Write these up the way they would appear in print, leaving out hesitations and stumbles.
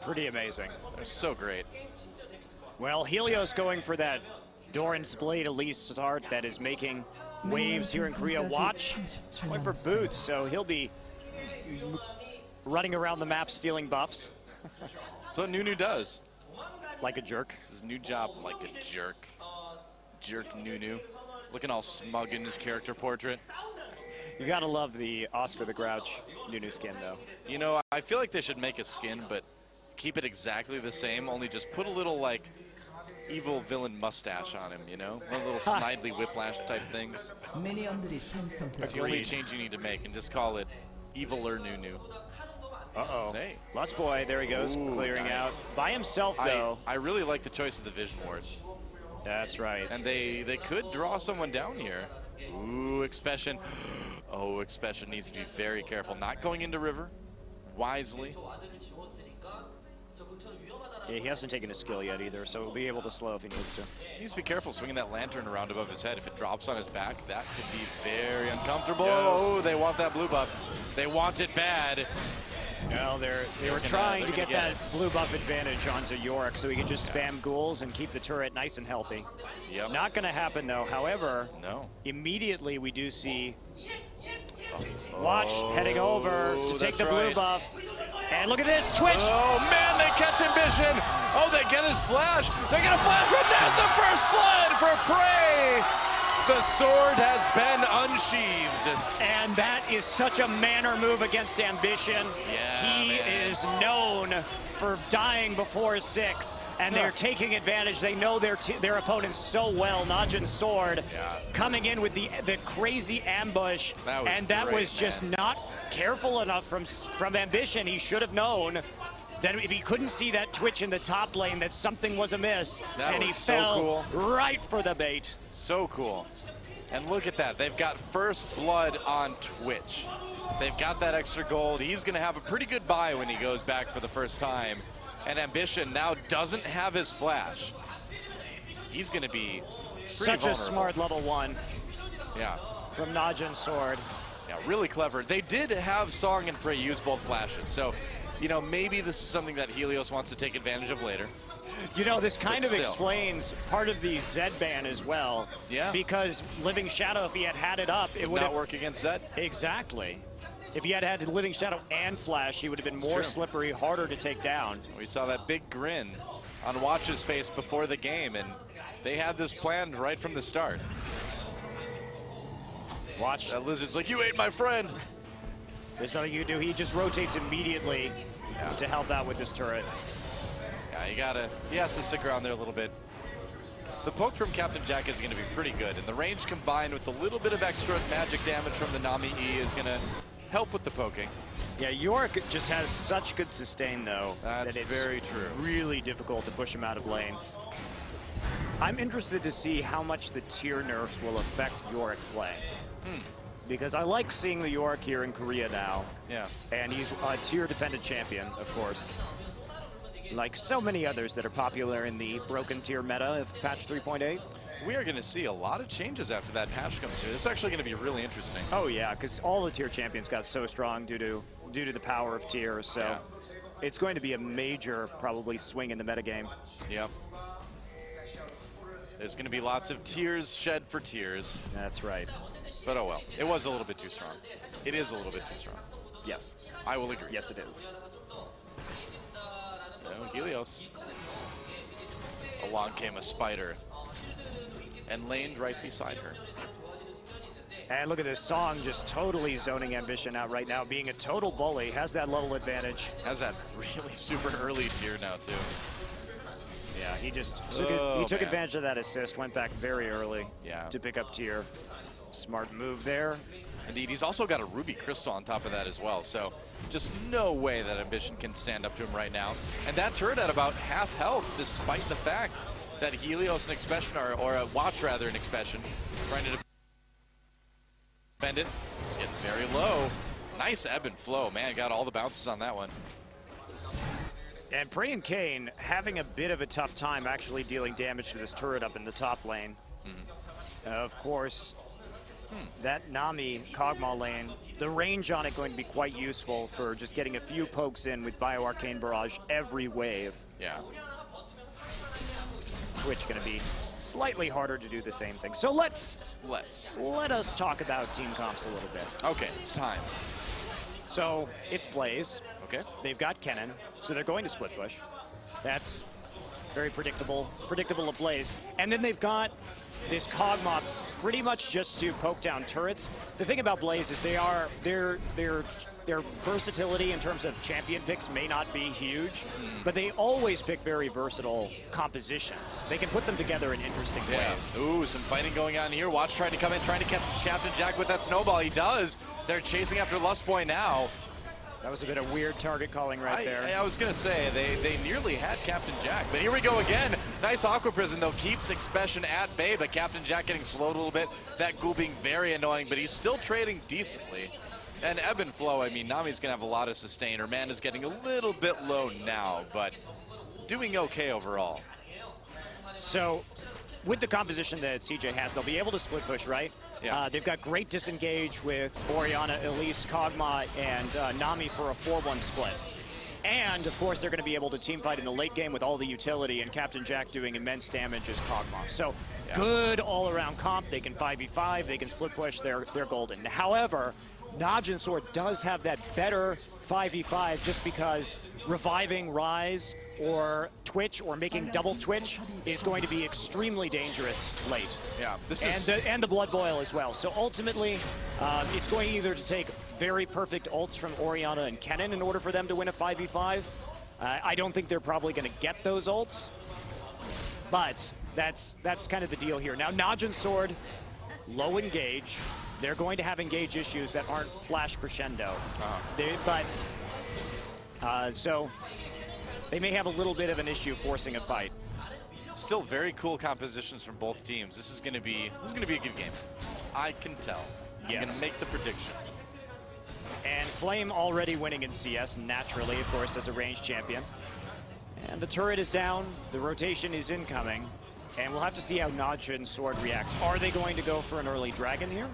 Pretty amazing. They're so great. Well, Helios going for that Doran's Blade Elise start that is making waves here in Korea. Watch going for boots, so he'll be running around the map stealing buffs. That's what Nunu does. Like a jerk. It's his new job, like a jerk. Jerk Nunu. Looking all smug in his character portrait. You gotta love the Oscar the Grouch Nunu skin, though. You know, I feel like they should make a skin, but keep it exactly the same, only just put a little, like, evil villain mustache on him, you know? One of the little snidely whiplash type things. That's the only change you need to make, and just call it Eviler Nunu. Uh-oh. Hey. Lust Boy, there he goes, clearing out. By himself, though. I really like the choice of the Vision Ward. That's right. And they could draw someone down here. Ooh, Expression. Oh, Expression needs to be very careful. Not going into River. Wisely. Yeah, he hasn't taken a skill yet either, so he'll be able to slow if he needs to. He needs to be careful swinging that lantern around above his head. If it drops on his back, that could be very uncomfortable. No. Oh, they want that blue buff. They want it bad. Well, they were trying to get that blue buff advantage onto Yorick so he could just spam ghouls and keep the turret nice and healthy. Yep. Not going to happen, though. However, immediately we do see Watch heading over to take the blue buff. And look at this, Twitch! Oh, man, they catch Ambition! Oh, they get his flash! They get a flash from that! The first blood for Prey! The sword has been unsheathed. And that is such a manner move against Ambition. Yeah, he is known for dying before 6, and they're taking advantage. They know their opponents so well. NaJin sword coming in with the crazy ambush, that was just not careful enough from Ambition. He should have known that if he couldn't see that Twitch in the top lane, that something was amiss, and he fell right for the bait. So cool. And look at that. They've got first blood on Twitch. They've got that extra gold. He's going to have a pretty good buy when he goes back for the first time. And Ambition now doesn't have his flash. He's going to be such a smart level 1. Yeah. From NaJin sword. Yeah, really clever. They did have Song and Prey use both flashes. So, you know, maybe this is something that Helios wants to take advantage of later. You know, this kind of explains part of the Zed ban as well. Yeah. Because Living Shadow, if he had it up, it would not work against Zed. Exactly. If he had Living Shadow and Flash, he would have been more slippery, harder to take down. We saw that big grin on Watch's face before the game, and they had this planned right from the start. Watch. That Lizard's like, you ate my friend. There's nothing you can do. He just rotates immediately to help out with this turret. Yeah, he has to stick around there a little bit. The poke from Captain Jack is going to be pretty good, and the range combined with a little bit of extra magic damage from the Nami E is going to help with the poking. Yeah, Yorick just has such good sustain, though, that it's very true. Really difficult to push him out of lane. I'm interested to see how much the tier nerfs will affect Yorick play. Because I like seeing the Yorick here in Korea now. Yeah. And he's a tier-dependent champion, of course. Like so many others that are popular in the broken tier meta of patch 3.8. We are going to see a lot of changes after that patch comes through. This is actually going to be really interesting. Oh yeah, because all the tier champions got so strong due to the power of tiers. So it's going to be a major probably swing in the metagame. Yep. There's going to be lots of tears shed for tears. That's right. But oh well, it was a little bit too strong. It is a little bit too strong. Yes. I will agree. Yes, it is. Helios. Along came a spider and laned right beside her. And look at this Song just totally zoning Ambition out right now, being a total bully, has that level advantage. Has that really super early tier now too. Yeah, he just took advantage of that assist, went back very early to pick up tier. Smart move there. Indeed, he's also got a Ruby Crystal on top of that as well, so just no way that Ambition can stand up to him right now. And that turret at about half health, despite the fact that Helios and Expression or a Watch rather and Expression trying to defend it. It's getting very low. Nice ebb and flow, man, got all the bounces on that one. And Prey and Kane having a bit of a tough time actually dealing damage to this turret up in the top lane. Of course, That Nami Kog'Maw lane, the range on it going to be quite useful for just getting a few pokes in with Bio-Arcane Barrage every wave. Yeah. Twitch going to be slightly harder to do the same thing. So let us talk about team comps a little bit. Okay, it's time. So it's Blaze. Okay. They've got Kennen, so they're going to split push. That's very predictable of Blaze. And then they've got this Kog'Maw pretty much just to poke down turrets. The thing about Blaze is their versatility in terms of champion picks may not be huge, but they always pick very versatile compositions. They can put them together in interesting ways. Ooh, some fighting going on here. Watch trying to come in, trying to catch Captain Jack with that snowball. He does. They're chasing after Lustboy now. That was a bit of weird target calling right there. I was going to say, they nearly had Captain Jack, but here we go again. Nice Aqua Prison, though, keeps Expression at bay, but Captain Jack getting slowed a little bit. That ghoul being very annoying, but he's still trading decently. And ebb and flow, I mean, Nami's going to have a lot of sustain. Her mana's getting a little bit low now, but doing okay overall. So, with the composition that CJ has, they'll be able to split push, right? Yeah. They've got great disengage with Orianna, Elise, Kog'Maw, and Nami for a 4-1 split. And, of course, they're going to be able to team fight in the late game with all the utility, and Captain Jack doing immense damage as Kog'Maw. So, good all-around comp. They can 5v5, they can split push, they're golden. However, NaJin Sword does have that better 5v5 just because reviving Rise or Twitch or making double Twitch is going to be extremely dangerous late. Yeah, and the Blood Boil as well. So ultimately, it's going either to take very perfect ults from Orianna and Kennen in order for them to win a 5v5. I don't think they're probably going to get those ults, but that's kind of the deal here. Now, NaJin Sword, low engage. They're going to have engage issues that aren't flash crescendo. So they may have a little bit of an issue forcing a fight. Still very cool compositions from both teams. This is going to be a good game. I can tell. I'm going to make the prediction. And Flame already winning in CS naturally, of course, as a ranged champion. And the turret is down. The rotation is incoming. And we'll have to see how NaJin Sword reacts. Are they going to go for an early dragon here?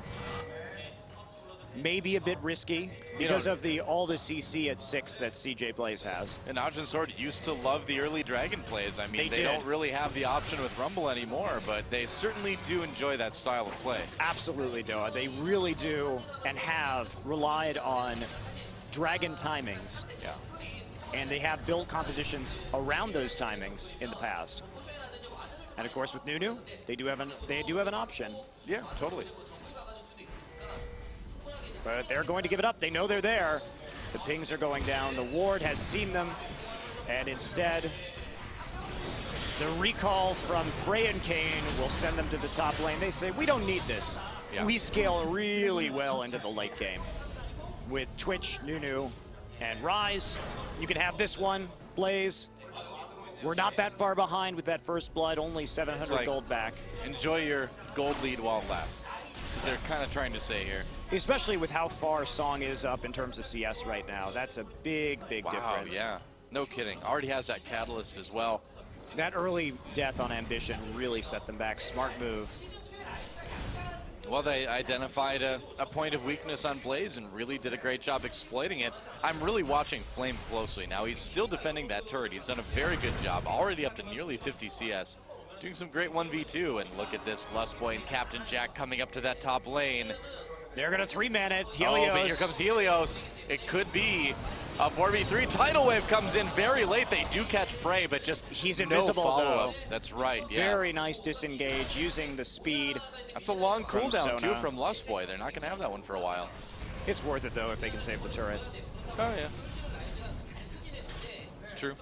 Maybe a bit risky because of all the CC at 6 that CJ Blaze has. And NaJin Sword used to love the early dragon plays. I mean, they don't really have the option with Rumble anymore, but they certainly do enjoy that style of play. Absolutely do. They really do and have relied on dragon timings. Yeah. And they have built compositions around those timings in the past. And of course, with Nunu, they do have an option. Yeah, totally. But they're going to give it up. They know they're there. The pings are going down. The ward has seen them, and instead, the recall from Frey and Kane will send them to the top lane. They say, we don't need this. Yeah. We scale really well into the late game with Twitch, Nunu, and Rise. You can have this one, Blaze. We're not that far behind with that first blood, only 700 gold back. Enjoy your gold lead while it lasts. They're kind of trying to say here. Especially with how far Song is up in terms of CS right now. That's a big difference. Wow, yeah. No kidding. Already has that catalyst as well. That early death on Ambition really set them back. Smart move. Well, they identified a point of weakness on Blaze and really did a great job exploiting it. I'm really watching Flame closely now. He's still defending that turret. He's done a very good job, already up to nearly 50 CS. Doing some great 1v2, and look at this, Lustboy and Captain Jack coming up to that top lane. They're going to 3-man it. Helios. Oh, but here comes Helios. It could be a 4v3. Tidal Wave comes in very late. They do catch Frey, but just he's invisible, follow-up. That's right, yeah. Very nice disengage using the speed. That's a long cooldown, too, from Lustboy. They're not going to have that one for a while. It's worth it, though, if they can save the turret. Oh, yeah. It's true.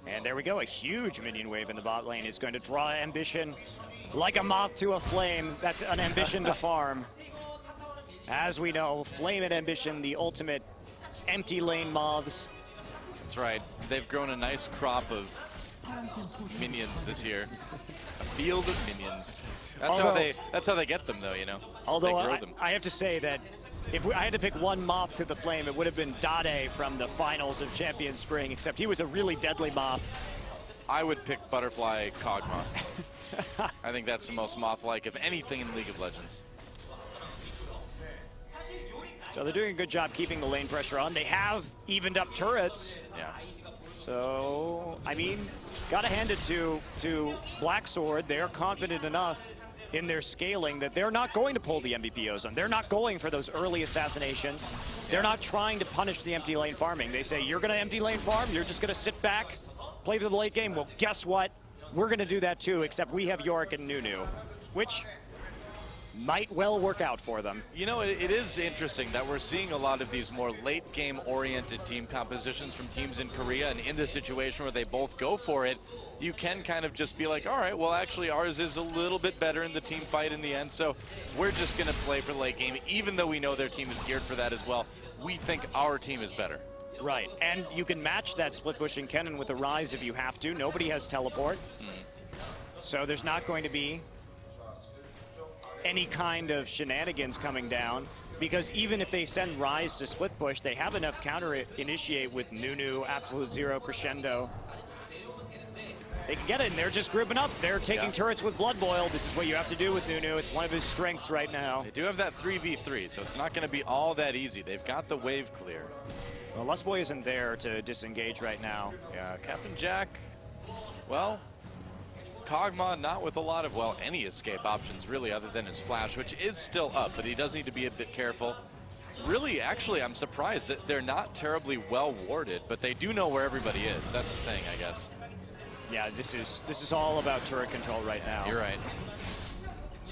And there we go. A huge minion wave in the bot lane is going to draw Ambition like a moth to a flame. That's an Ambition to farm. As we know, Flame and Ambition, the ultimate empty lane moths. That's right. They've grown a nice crop of minions this year. A field of minions. That's how they get them, though, you know. Although I have to say that if I had to pick one moth to the flame, it would have been Dade from the finals of Champion Spring, except he was a really deadly moth. I would pick Butterfly Kog'Maw. I think that's the most moth-like of anything in League of Legends. So they're doing a good job keeping the lane pressure on. They have evened up turrets. Yeah. So, I mean, gotta hand it to Black Sword. They're confident enough in their scaling that they're not going to pull the MVP ozone. They're not going for those early assassinations. They're not trying to punish the empty lane farming. They say, you're gonna empty lane farm, you're just gonna sit back, play for the late game. Well, guess what? We're gonna do that too, except we have Yorick and Nunu, which might well work out for them. You know, it is interesting that we're seeing a lot of these more late game oriented team compositions from teams in Korea, and in this situation where they both go for it, you can kind of just be like, all right, well, actually ours is a little bit better in the team fight in the end, so we're just gonna play for the late game, even though we know their team is geared for that as well. We think our team is better. Right, and you can match that split pushing Kennen with a Rise if you have to. Nobody has teleport. So there's not going to be any kind of shenanigans coming down, because even if they send Rise to split push, they have enough counter initiate with Nunu, Absolute Zero, Crescendo. They can get it, and they're just grouping up. They're taking turrets with Blood Boil. This is what you have to do with Nunu. It's one of his strengths right now. They do have that 3v3, so it's not going to be all that easy. They've got the wave clear. Well, Lustboy isn't there to disengage right now. Yeah, Captain Jack, well, Kog'Maw not with a lot of, well, any escape options really other than his flash, which is still up, but he does need to be a bit careful. Really, actually, I'm surprised that they're not terribly well warded, but they do know where everybody is. That's the thing, I guess. Yeah, this is all about turret control right now. You're right.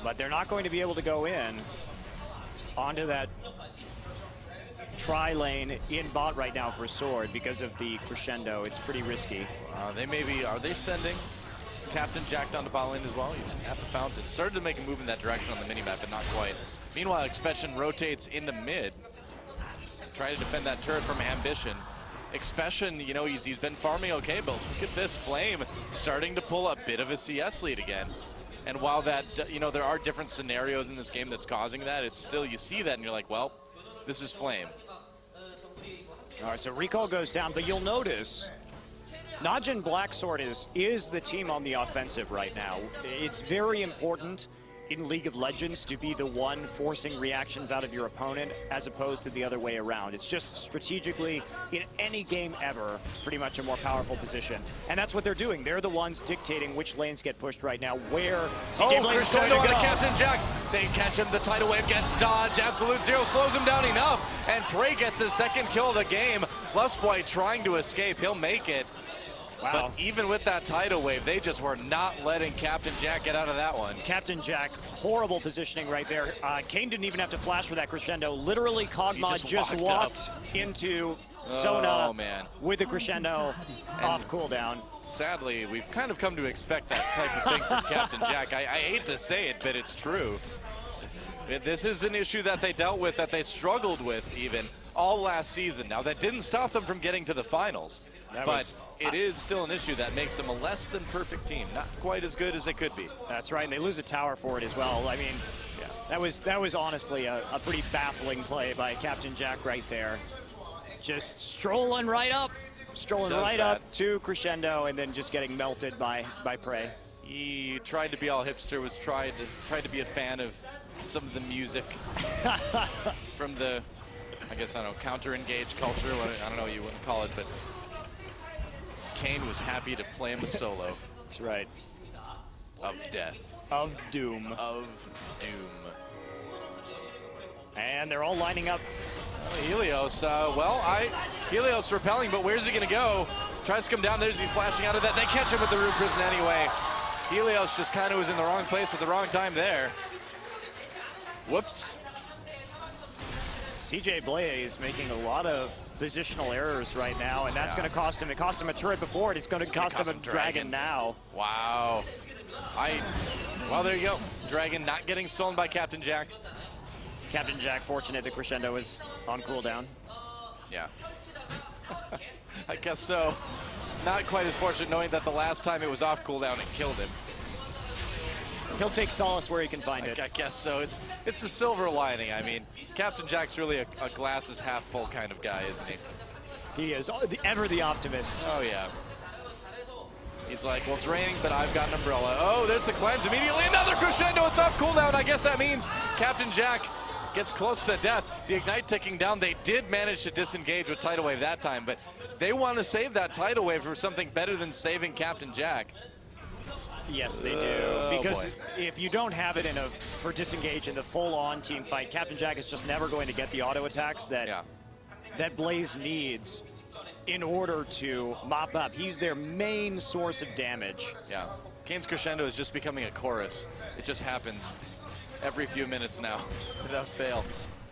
But they're not going to be able to go in onto that tri-lane in bot right now for Sword because of the Crescendo. It's pretty risky. They may be, are they sending Captain Jack down to bot lane as well? He's at the fountain. Started to make a move in that direction on the minimap, but not quite. Meanwhile, Expression rotates in the mid. Trying to defend that turret from Ambition. Expression, you know, he's been farming okay, but look at this Flame starting to pull a bit of a CS lead again. And while that, you know, there are different scenarios in this game that's causing that, it's still, you see that and you're like, well, this is Flame. All right, so recall goes down, but you'll notice NaJin Black Sword is the team on the offensive right now. It's very important in League of Legends to be the one forcing reactions out of your opponent as opposed to the other way around. It's just strategically, in any game ever, pretty much a more powerful position. And that's what they're doing. They're the ones dictating which lanes get pushed right now, where CJ Blaze is going to go. Captain Jack. They catch him. The tidal wave gets dodged. Absolute Zero slows him down enough. And Prey gets his second kill of the game. Lustboy trying to escape. He'll make it. Wow. But even with that tidal wave, they just were not letting Captain Jack get out of that one. Captain Jack, horrible positioning right there. Kane didn't even have to flash for that Crescendo. Literally, Kog'Maw just walked into Sona with the Crescendo off cooldown. Sadly, we've kind of come to expect that type of thing from Captain Jack. I hate to say it, but it's true. This is an issue that they dealt with, that they struggled with even all last season. Now, that didn't stop them from getting to the finals. But it is still an issue that makes them a less than perfect team. Not quite as good as they could be. That's right, and they lose a tower for it as well. I mean, that was honestly a pretty baffling play by Captain Jack right there. Just strolling right up to Crescendo and then just getting melted by Prey. He tried to be all hipster, was tried to be a fan of some of the music from the, I guess, I don't know, counter-engage culture. I don't know what you wouldn't call it, but Kane was happy to play him a solo. That's right. Of death. Of doom. Of doom. And they're all lining up. Helios, Helios repelling, but where's he gonna go? Tries to come down, there's he's flashing out of that. They catch him with the Rune Prison anyway. Helios just kind of was in the wrong place at the wrong time there. Whoops. CJ Blaze making a lot of positional errors right now, and that's going to cost him. It cost him a turret before, and it's going to cost him a dragon now. Wow. Well, there you go. Dragon not getting stolen by Captain Jack. Captain Jack fortunate that Crescendo was on cooldown. Yeah. I guess so. Not quite as fortunate knowing that the last time it was off cooldown, it killed him. He'll take solace where he can find it. I guess so. It's the silver lining. I mean, Captain Jack's really a glass is half full kind of guy, isn't he? He is ever the optimist. Oh, yeah. He's like, well, it's raining, but I've got an umbrella. Oh, there's the cleanse. Immediately another Crescendo. It's off cooldown. I guess that means Captain Jack gets close to death. The Ignite ticking down. They did manage to disengage with Tidal Wave that time, but they want to save that Tidal Wave for something better than saving Captain Jack. Yes, they do. Because if you don't have it for disengage in the full-on team fight, Captain Jack is just never going to get the auto attacks that Blaze needs in order to mop up. He's their main source of damage. Yeah. Kane's Crescendo is just becoming a chorus. It just happens every few minutes now without fail.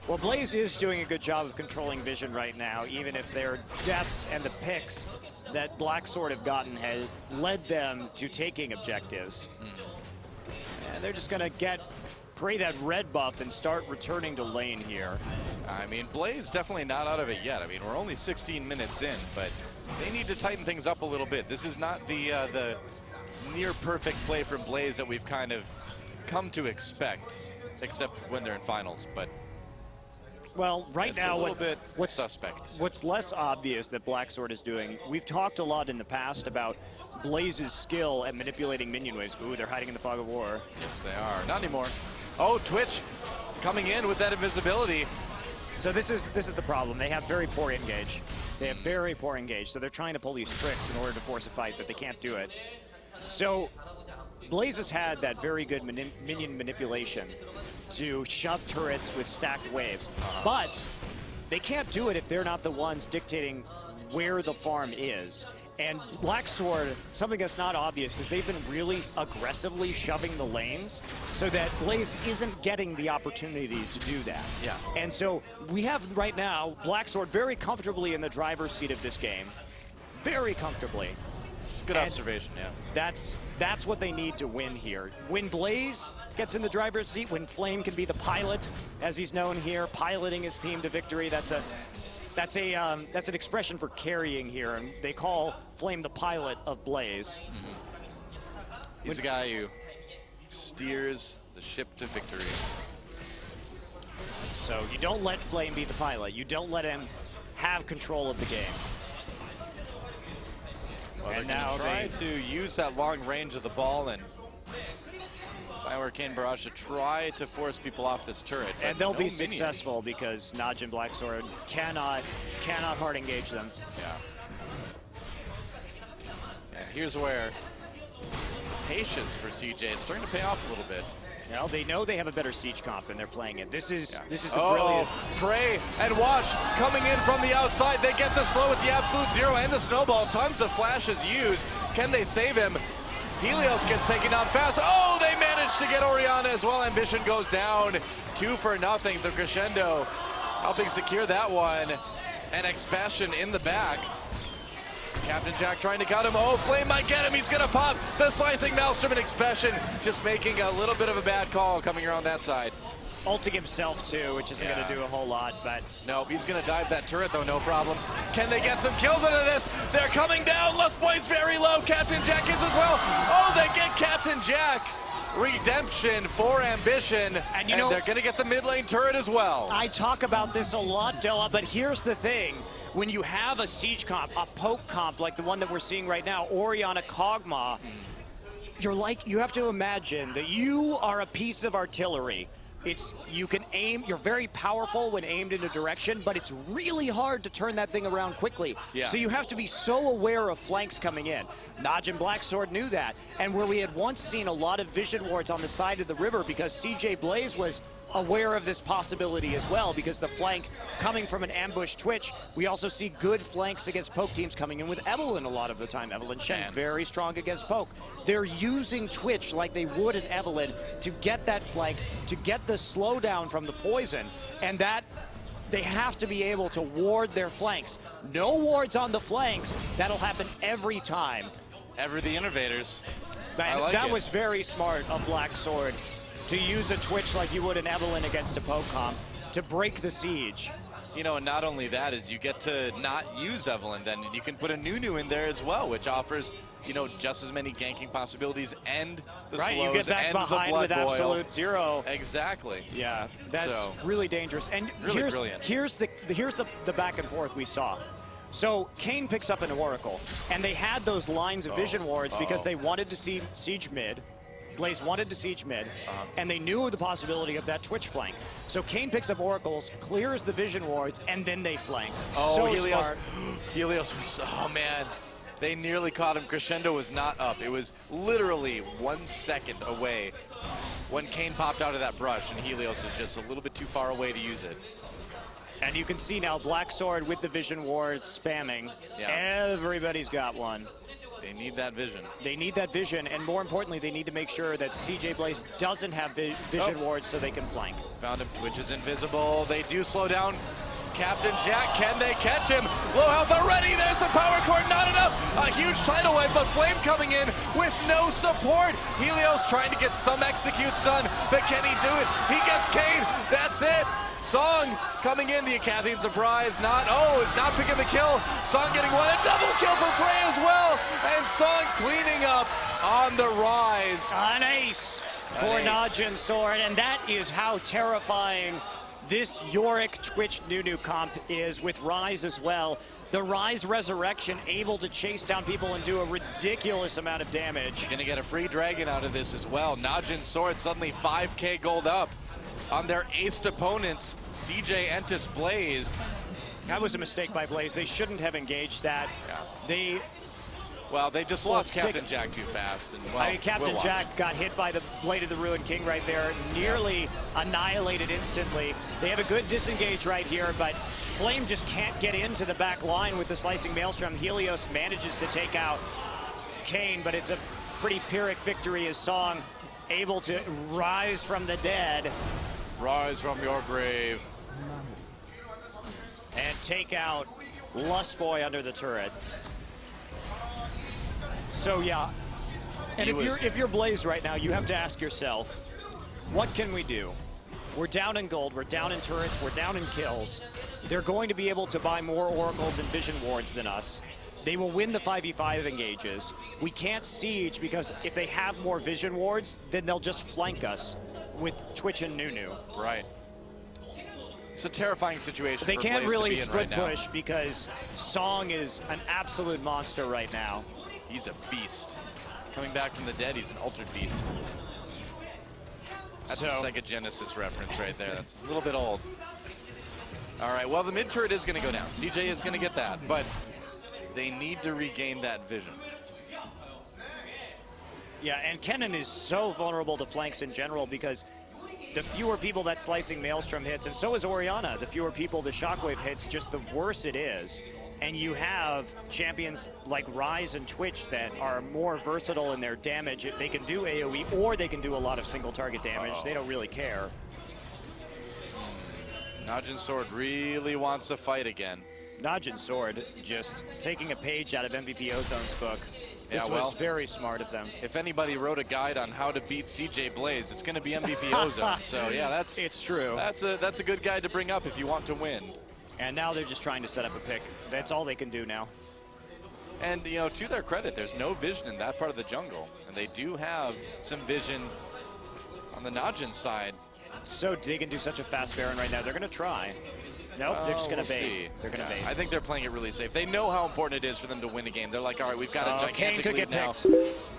Well, Blaze is doing a good job of controlling vision right now, even if their deaths and the picks that Black Sword have gotten has led them to taking objectives. And they're just going to pray that red buff and start returning to lane here. I mean, Blaze definitely not out of it yet. I mean, we're only 16 minutes in, but they need to tighten things up a little bit. This is not the near-perfect play from Blaze that we've kind of come to expect, except when they're in finals. But well, right now, what's suspect? What's less obvious that Black Sword is doing, we've talked a lot in the past about Blaze's skill at manipulating minion waves. Ooh, they're hiding in the fog of war. Yes, they are. Not anymore. Oh, Twitch coming in with that invisibility. So this is the problem. They have very poor engage. They have very poor engage, so they're trying to pull these tricks in order to force a fight, but they can't do it. So Blaze has had that very good minion manipulation to shove turrets with stacked waves, but they can't do it if they're not the ones dictating where the farm is. And Black Sword, something that's not obvious is they've been really aggressively shoving the lanes so that Blaze isn't getting the opportunity to do that. Yeah. And so we have right now Black Sword very comfortably in the driver's seat of this game. Very comfortably. Good observation, yeah. That's what they need to win here. When Blaze gets in the driver's seat, when Flame can be the pilot, as he's known here, piloting his team to victory, that's an expression for carrying here, and they call Flame the pilot of Blaze. He's a guy who steers the ship to victory. So you don't let Flame be the pilot. You don't let him have control of the game. Well, and now try to use that long range of the ball and Arcane Barrage to try to force people off this turret. And they'll be successful because NaJin Black Sword cannot hard engage them. Yeah. And here's where patience for CJ is starting to pay off a little bit. Well, they know they have a better siege comp and they're playing it. This is the brilliant. Pray and Watch coming in from the outside. They get the slow with the absolute zero and the snowball. Tons of flashes used. Can they save him? Helios gets taken down fast. Oh, they managed to get Orianna as well. Ambition goes down 2-0. The Crescendo helping secure that one. And Expassion in the back. Captain Jack trying to cut him. Oh, Flame might get him. He's going to pop the slicing Maelstrom, and Expassion just making a little bit of a bad call coming around that side. Ulting himself too, which isn't going to do a whole lot, but nope, he's going to dive that turret though, no problem. Can they get some kills out of this? They're coming down. Lust Boy's very low. Captain Jack is as well. Oh, they get Captain Jack. Redemption for Ambition, and they're going to get the mid lane turret as well. I talk about this a lot, Doa, but here's the thing. When you have a siege comp, a poke comp like the one that we're seeing right now, Orianna Kog'Maw, you have to imagine that you are a piece of artillery. You can aim, you're very powerful when aimed in a direction, but it's really hard to turn that thing around quickly. Yeah. So you have to be so aware of flanks coming in. NaJin Black Sword knew that. And where we had once seen a lot of vision wards on the side of the river because CJ Blaze was aware of this possibility as well, because the flank coming from an ambush Twitch, we also see good flanks against poke teams coming in with Evelynn a lot of the time. Evelynn Shen, very strong against poke. They're using Twitch like they would in Evelynn to get that flank, to get the slowdown from the poison, and that they have to be able to ward their flanks. No wards on the flanks, that'll happen every time. Ever the innovators. That was very smart of Black Sword, to use a Twitch like you would in Evelynn against a poke comp to break the siege. You know, and not only that is you get to not use Evelynn, then you can put a Nunu in there as well, which offers, you know, just as many ganking possibilities and the slows you get back and behind the blood with absolute zero. Exactly. Yeah, that's really dangerous. And really brilliant. Here's the back and forth we saw. So Kane picks up an Oracle, and they had those lines of vision wards because they wanted to see siege mid. Blaze wanted to siege mid, and they knew of the possibility of that Twitch flank. So Kayn picks up oracles, clears the vision wards, and then they flank. Oh, so Helios. smart. Helios was, oh man. They nearly caught him. Crescendo was not up. It was literally 1 second away when Kayn popped out of that brush, and Helios is just a little bit too far away to use it. And you can see now Black Sword with the vision wards spamming. Yeah. Everybody's got one. They need that vision. They need that vision, and more importantly, they need to make sure that CJ Blaze doesn't have vision wards so they can flank. Found him. Twitch is invisible. They do slow down Captain Jack. Can they catch him? Low health already. There's the power cord. Not enough. A huge tidal wave, but Flame coming in with no support. Helios trying to get some executes done, but can he do it? He gets Kayn. That's it. Song coming in, the Acathian surprise, not picking the kill. Song getting one, a double kill for Prey as well. And Song cleaning up on the rise. An ace for NaJin Sword, and that is how terrifying this Yorick Twitch Nunu comp is with Rise as well. The Rise Resurrection able to chase down people and do a ridiculous amount of damage. Gonna get a free dragon out of this as well. NaJin Sword suddenly 5k gold up on their aced opponents, CJ Entis Blaze. That was a mistake by Blaze. They shouldn't have engaged that. Yeah. They just lost Captain Jack too fast. And, well, I mean, Captain Jack got hit by the Blade of the Ruined King right there, nearly annihilated instantly. They have a good disengage right here, but Flame just can't get into the back line with the Slicing Maelstrom. Helios manages to take out Kayn, but it's a pretty Pyrrhic victory as Song able to rise from the dead. Rise from your grave. And take out Lustboy under the turret. So yeah, and if you're Blaze right now, you have to ask yourself, what can we do? We're down in gold, we're down in turrets, we're down in kills. They're going to be able to buy more oracles and vision wards than us. They will win the 5v5 engages. We can't siege because if they have more vision wards, then they'll just flank us with Twitch and Nunu. Right. It's a terrifying situation. They can't really split right push because Song is an absolute monster right now. He's a beast. Coming back from the dead, he's an altered beast. That's a Sega Genesis reference right there. That's a little bit old. All right, well, the mid turret is going to go down. CJ is going to get that, but they need to regain that vision. Yeah, and Kennen is so vulnerable to flanks in general because the fewer people that Slicing Maelstrom hits, and so is Orianna, the fewer people the Shockwave hits, just the worse it is. And you have champions like Rise and Twitch that are more versatile in their damage. They can do AoE or they can do a lot of single target damage. They don't really care. NaJin Sword really wants to fight again. NaJin Sword just taking a page out of MVP Ozone's book. This was very smart of them. If anybody wrote a guide on how to beat CJ Blaze, it's going to be MVP Ozone. So yeah, it's true. That's a good guide to bring up if you want to win. And now they're just trying to set up a pick. That's all they can do now. And, you know, to their credit, there's no vision in that part of the jungle. And they do have some vision on the NaJin side. So they can do such a fast Baron right now. They're going to try. Nope, they're just going to bait. They're going to bait. I think they're playing it really safe. They know how important it is for them to win a game. They're like, all right, we've got a gigantic lead now.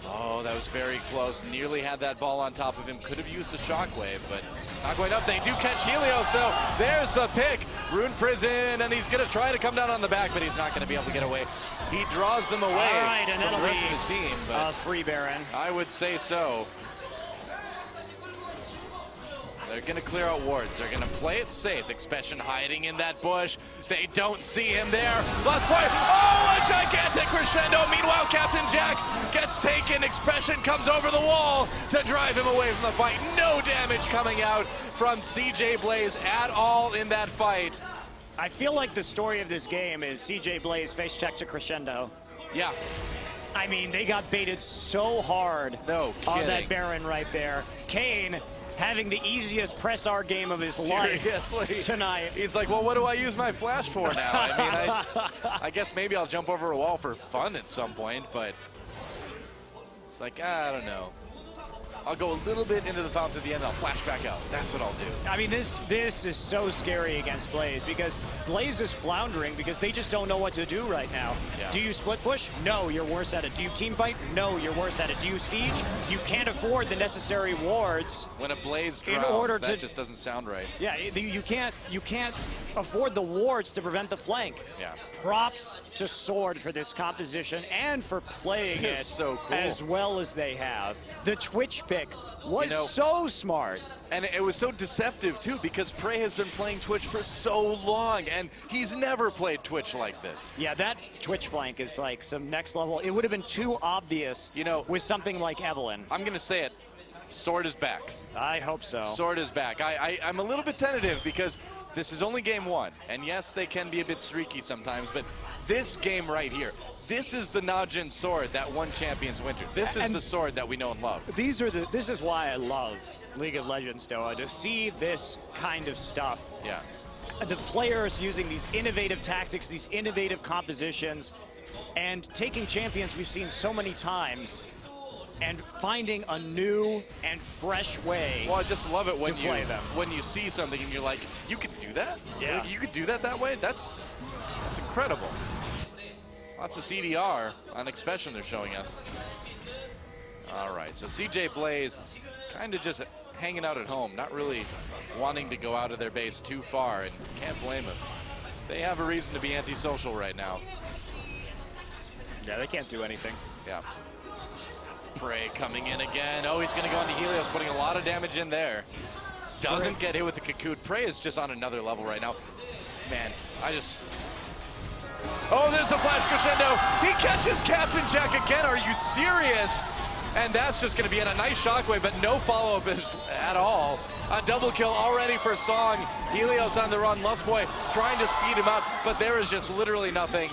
Oh, that was very close. Nearly had that ball on top of him. Could have used the Shockwave, but not going up. They do catch Helios, so there's the pick. Rune Prison, and he's going to try to come down on the back, but he's not going to be able to get away. He draws them away and from the rest of his team. But free Baron. I would say so. They're going to clear out wards. They're going to play it safe. Expression hiding in that bush. They don't see him there. Last point. Oh, a gigantic crescendo. Meanwhile, Captain Jack gets taken. Expression comes over the wall to drive him away from the fight. No damage coming out from CJ Blaze at all in that fight. I feel like the story of this game is CJ Blaze face check to crescendo. Yeah. I mean, they got baited so hard on that Baron right there. Kayn having the easiest press R game of his life tonight. He's like, well, what do I use my flash for now? I mean, I guess maybe I'll jump over a wall for fun at some point, but it's like, I don't know. I'll go a little bit into the fountain at the end, I'll flash back out. That's what I'll do. I mean, this is so scary against Blaze because Blaze is floundering because they just don't know what to do right now. Yeah. Do you split push? No, you're worse at it. Do you team fight? No, you're worse at it. Do you siege? You can't afford the necessary wards. When a Blaze in drowns, order that to, just doesn't sound right. Yeah, you can't afford the wards to prevent the flank. Yeah. Props to Sword for this composition and for playing This it is so cool. as well as they have. The Twitch pick was so smart. And it was so deceptive, too, because Prey has been playing Twitch for so long, and he's never played Twitch like this. Yeah, that Twitch flank is like some next level. It would have been too obvious, with something like Evelyn. I'm going to say it. Sword is back. I hope so. Sword is back. I'm a little bit tentative because this is only game one. And yes, they can be a bit streaky sometimes, but this game right here, this is the NaJin sword that won Champions Winter. This is the sword that we know and love. This is why I love League of Legends, Doa, to see this kind of stuff. Yeah. The players using these innovative tactics, these innovative compositions, and taking champions we've seen so many times and finding a new and fresh way. Well, I just love it when you see something and you're like, you could do that? Yeah. Like, you could do that way? That's incredible. Lots of CDR on Expression they're showing us. All right, so CJ Blaze kind of just hanging out at home, not really wanting to go out of their base too far, and can't blame him. They have a reason to be antisocial right now. Yeah, they can't do anything. Yeah. Prey coming in again. Oh, he's going to go into Helios, putting a lot of damage in there. Doesn't get hit with the Cocoon. Prey is just on another level right now. Man, oh, there's the flash crescendo. He catches Captain Jack again. Are you serious? And that's just going to be in a nice shockwave, but no follow-up at all. A double kill already for Song. Helios on the run. Lustboy trying to speed him up, but there is just literally nothing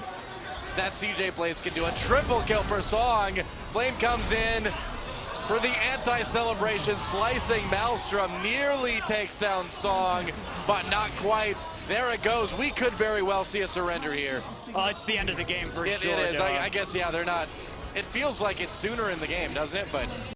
that CJ Blaze can do. A triple kill for Song. Flame comes in for the anti-celebration, slicing Maelstrom. Nearly takes down Song, but not quite. There it goes. We could very well see a surrender here. Oh, it's the end of the game for sure. It is. I guess, yeah, they're not. It feels like it's sooner in the game, doesn't it? But